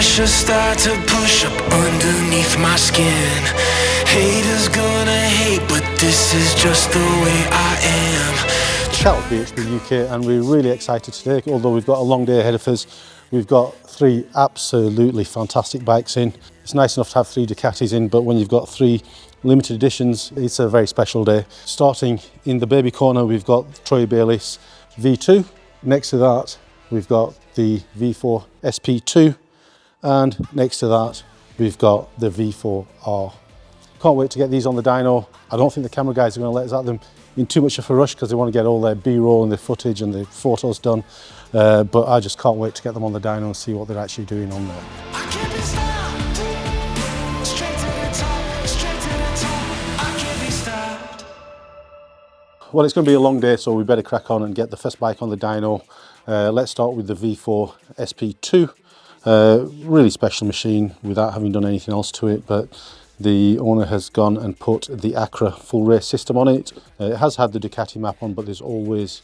pressure start to push up underneath my skin. Haters gonna hate, but this is just the way I am. Shout out BHP UK, and we're really excited today, although we've got a long day ahead of us. We've got 3 absolutely fantastic bikes in. It's nice enough to have 3 Ducatis in, but when you've got 3 limited editions, it's a very special day. Starting in the baby corner, we've got Troy Bayliss V2. Next to that, we've got the V4 SP2. And next to that, we've got the V4R. Can't wait to get these on the dyno. I don't think the camera guys are going to let us at them in too much of a rush because they want to get all their B-roll and their footage and the photos done. But I just can't wait to get them on the dyno and see what they're actually doing on there. Well, it's going to be a long day, so we better crack on and get the first bike on the dyno. Let's start with the V4 SP2. Really special machine without having done anything else to it, but the owner has gone and put the Accra full race system on it. It has had the Ducati map on, but there's always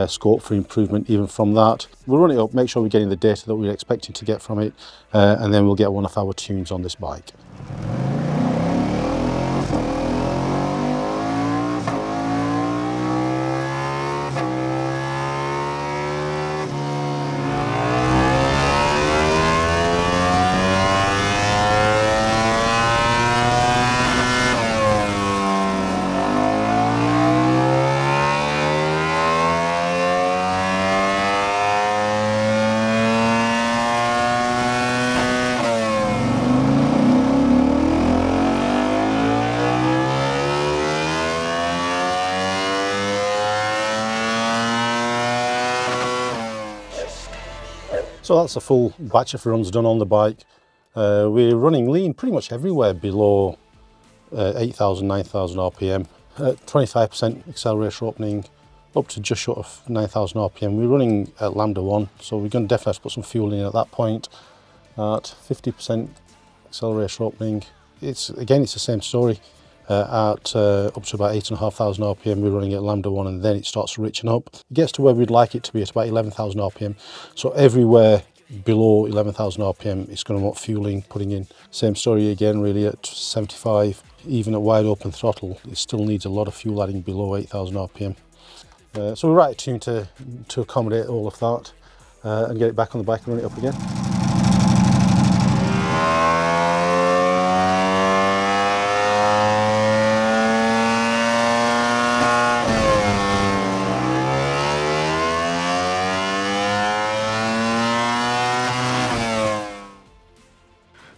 scope for improvement even from that. We'll run it up, make sure we're getting the data that we're expecting to get from it, and then we'll get one of our tunes on this bike. So that's a full batch of runs done on the bike. We're running lean pretty much everywhere below 8,000, 9,000 RPM. At 25% accelerator opening, up to just short of 9,000 RPM. We're running at lambda 1, so we're going to definitely have to put some fuel in at that point. At 50% accelerator opening, it's the same story. Up to about 8,500 RPM, we're running at lambda 1, and then it starts to richen up. It gets to where we'd like it to be at about 11,000 RPM. So everywhere below 11,000 RPM, it's going to want fueling, putting in. Same story again, really, at 75, even at wide open throttle, it still needs a lot of fuel adding below 8,000 RPM. So we're right attuned to accommodate all of that and get it back on the bike and run it up again.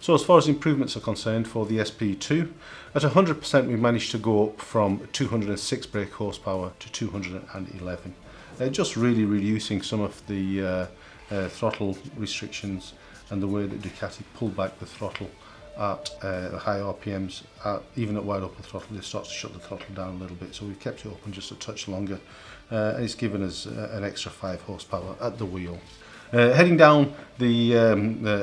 So as far as improvements are concerned for the SP2, at 100% we managed to go up from 206 brake horsepower to 211. Just really reducing some of the throttle restrictions and the way that Ducati pulled back the throttle at high RPMs. Even at wide open throttle, it starts to shut the throttle down a little bit, so we've kept it open just a touch longer. And it's given us an extra 5 horsepower at the wheel. Heading down the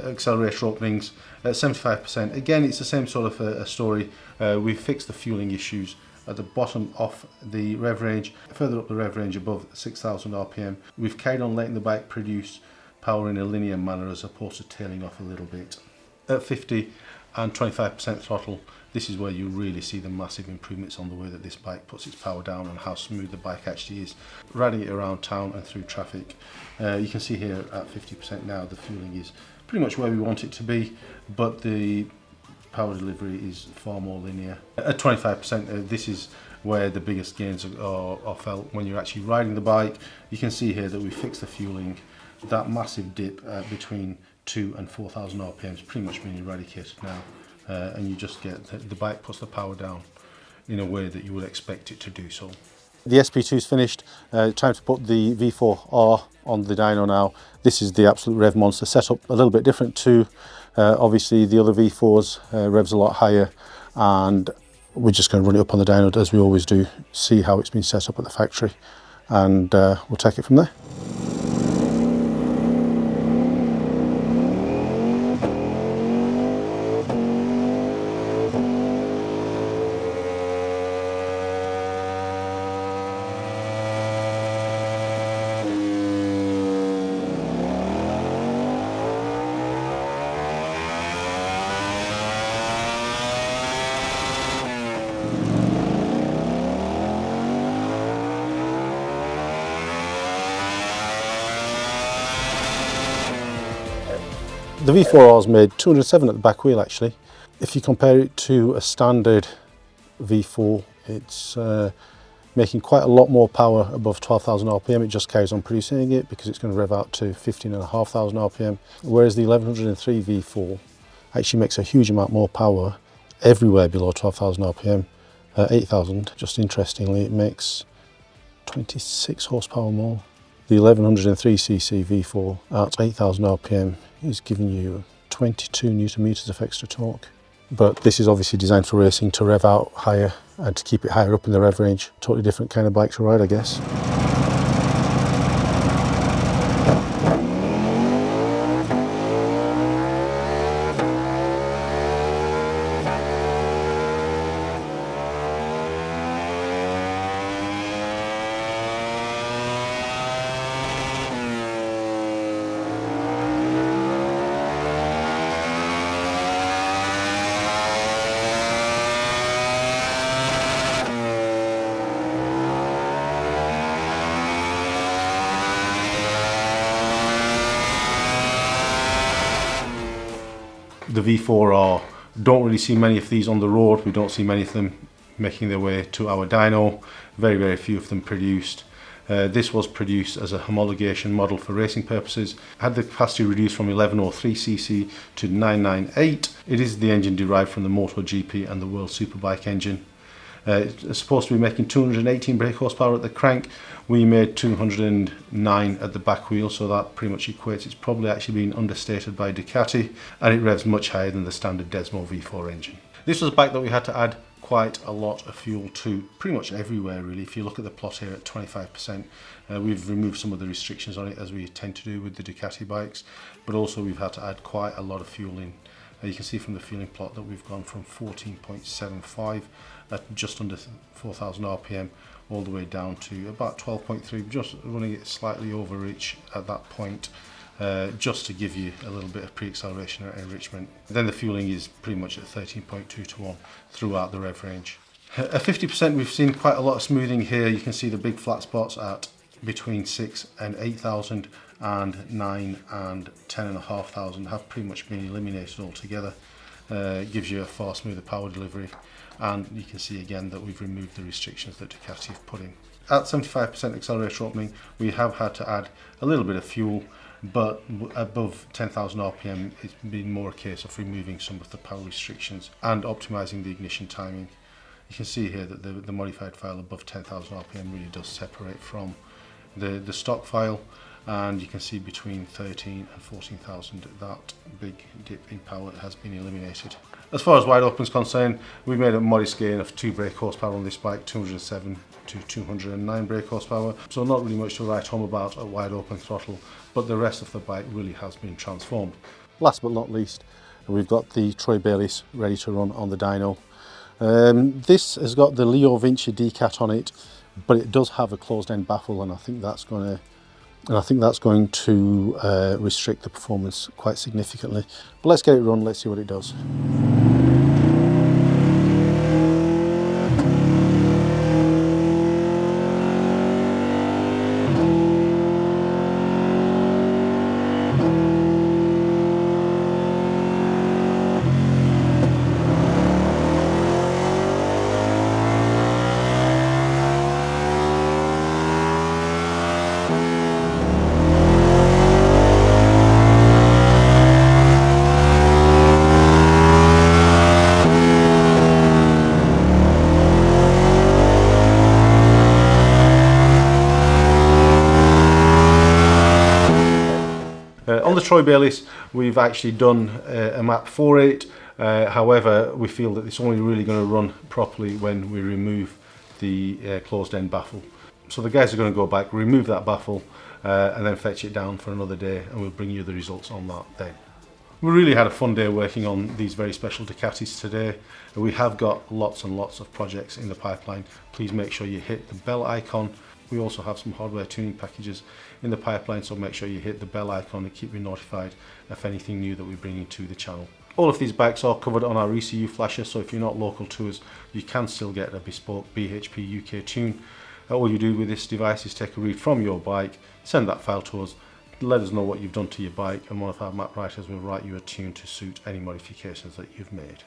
accelerator openings at 75%, again it's the same sort of a story. We've fixed the fueling issues at the bottom of the rev range, further up the rev range above 6,000 RPM. We've carried on letting the bike produce power in a linear manner as opposed to tailing off a little bit. At 50 and 25% throttle, this is where you really see the massive improvements on the way that this bike puts its power down and how smooth the bike actually is. Riding it around town and through traffic, you can see here at 50% now the fueling is pretty much where we want it to be, but the power delivery is far more linear. At 25%, this is where the biggest gains are felt when you're actually riding the bike. You can see here that we fixed the fueling. That massive dip between 2,000 and 4,000 RPM is pretty much been eradicated now. And you just get the bike puts the power down in a way that you would expect it to do so. The SP2 is finished. Time to put the V4R on the dyno now. This is the absolute rev monster, set up a little bit different to obviously the other V4s. Revs a lot higher, and we're just going to run it up on the dyno as we always do, see how it's been set up at the factory, and we'll take it from there. The V4R's made 207 at the back wheel actually. If you compare it to a standard V4, it's making quite a lot more power above 12,000 RPM. It just carries on producing it because it's going to rev out to 15,500 RPM, whereas the 1103 V4 actually makes a huge amount more power everywhere below 12,000 RPM. 8,000, just interestingly, it makes 26 horsepower more. The 1103cc V4 at 8,000 RPM is giving you 22 Newton meters of extra torque. But this is obviously designed for racing, to rev out higher and to keep it higher up in the rev range. Totally different kind of bike to ride, I guess. The V4R, don't really see many of these on the road. We don't see many of them making their way to our dyno. Very few of them produced. This was produced as a homologation model for racing purposes. Had the capacity reduced from 1103cc to 998. It is the engine derived from the MotoGP and the World Superbike engine. It's supposed to be making 218 brake horsepower at the crank. We made 209 at the back wheel, so that pretty much equates. It's probably actually been understated by Ducati, and it revs much higher than the standard Desmo V4 engine. This was a bike that we had to add quite a lot of fuel to, pretty much everywhere really. If you look at the plot here at 25%, we've removed some of the restrictions on it, as we tend to do with the Ducati bikes, but also we've had to add quite a lot of fuel in. You can see from the fueling plot that we've gone from 14.75 at just under 4,000 RPM all the way down to about 12.3, just running it slightly over reach at that point, just to give you a little bit of pre-acceleration enrichment. Then the fueling is pretty much at 13.2 to 1 throughout the rev range. At 50% we've seen quite a lot of smoothing here. You can see the big flat spots at between 6 and 8,000, and 9 and 10,500 have pretty much been eliminated altogether. It gives you a far smoother power delivery, and you can see again that we've removed the restrictions that Ducati have put in. At 75% accelerator opening, we have had to add a little bit of fuel, but above 10,000 RPM it's been more a case of removing some of the power restrictions and optimizing the ignition timing. You can see here that the modified file above 10,000 RPM really does separate from the stock file, and you can see between 13 and 14,000 that big dip in power has been eliminated. As far as wide open is concerned, we made a modest gain of 2 brake horsepower on this bike, 207 to 209 brake horsepower, so not really much to write home about at wide open throttle, but the rest of the bike really has been transformed. Last but not least, we've got the Troy Bayliss ready to run on the dyno. This has got the Leo Vinci Decat on it, but it does have a closed end baffle, and I think that's going to restrict the performance quite significantly. But let's get it run, let's see what it does. On the Troy Bayliss, we've actually done a map for it. However, we feel that it's only really going to run properly when we remove the closed end baffle. So the guys are going to go back, remove that baffle, and then fetch it down for another day, and we'll bring you the results on that then. We really had a fun day working on these very special Ducatis today. We have got lots and lots of projects in the pipeline. Please make sure you hit the bell icon. We also have some hardware tuning packages in the pipeline, so make sure you hit the bell icon and keep you notified of anything new that we bring into the channel. All of these bikes are covered on our ECU Flashers, so if you're not local to us, you can still get a bespoke BHP UK tune. All you do with this device is take a read from your bike, send that file to us, let us know what you've done to your bike, and one of our map writers will write you a tune to suit any modifications that you've made.